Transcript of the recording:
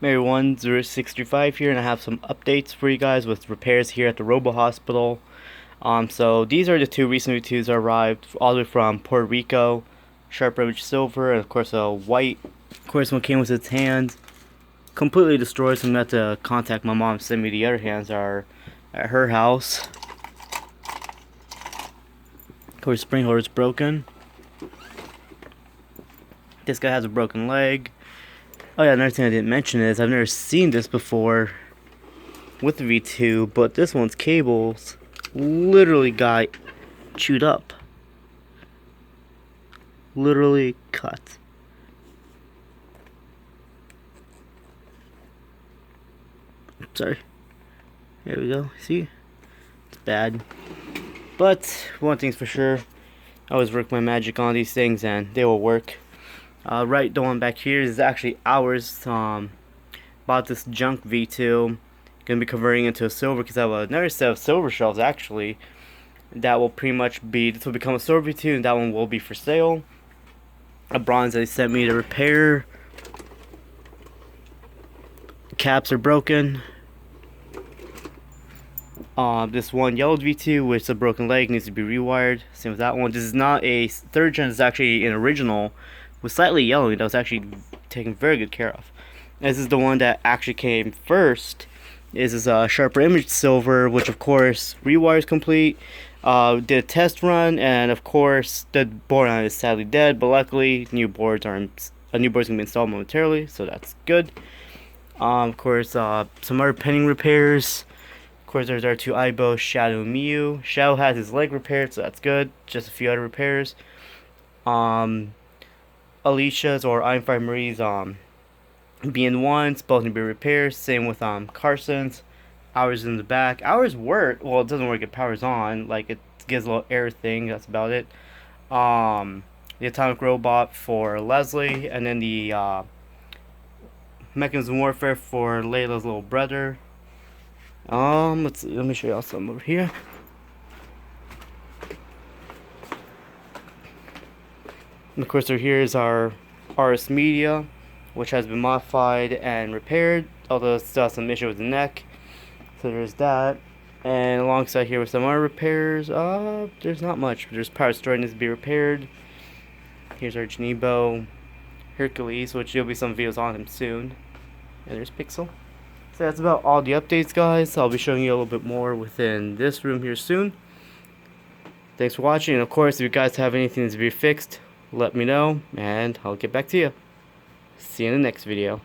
Mary1065 here, and I have some updates for you guys with repairs here at the Robo Hospital. So these are the two recent V2s that arrived all the way from Puerto Rico. Sharp Image Silver, and of course a white. Of course, one came with its hands completely destroyed, so I'm going to have to contact my mom to send me the other hands that are at her house. Of course, spring holder is broken. This guy has a broken leg. Oh yeah, another thing I didn't mention is I've never seen this before with the V2, but this one's cables literally got chewed up. Literally cut. Sorry. There we go. See? It's bad. But one thing's for sure, I always work my magic on these things and they will work. Right, the one back here is actually ours. Bought this junk V2. Gonna be converting into a silver because I have another set of silver shelves actually. That will pretty much be, this will become a silver V2 and that one will be for sale. A bronze they sent me to repair. The caps are broken. This one yellow V2 with a broken leg needs to be rewired. Same with that one. This is not a third gen, this is actually an original with slightly yellowing that was actually taken very good care of. This is the one that actually came first. This is a Sharper Image Silver, which of course rewires complete. Did a test run, and of course the board on it is sadly dead, but luckily a new board's gonna be installed momentarily, so that's good. Of course, some other pending repairs. Of course, there's our two Aibo, Shadow and Mew. Shadow has his leg repaired, so that's good. Just a few other repairs. Alicia's or I'm Fire Marie's BN1s both need to be repaired. Same with Carson's. Ours in the back. Ours work. Well, it doesn't work. It powers on. Like it gives a little air thing. That's about it. The atomic robot for Leslie, and then the mechanism warfare for Layla's little brother. Let's see, let me show y'all some over here. And of course, here is our RS Media, which has been modified and repaired, although it still has some issue with the neck. So there's that. And alongside here with some other repairs, there's not much. There's power story needs to be repaired. Here's our Genebo Hercules, which there'll be some videos on him soon. And there's Pixel. So that's about all the updates, guys. I'll be showing you a little bit more within this room here soon. Thanks for watching, and of course, if you guys have anything to be fixed, let me know, and I'll get back to you. See you in the next video.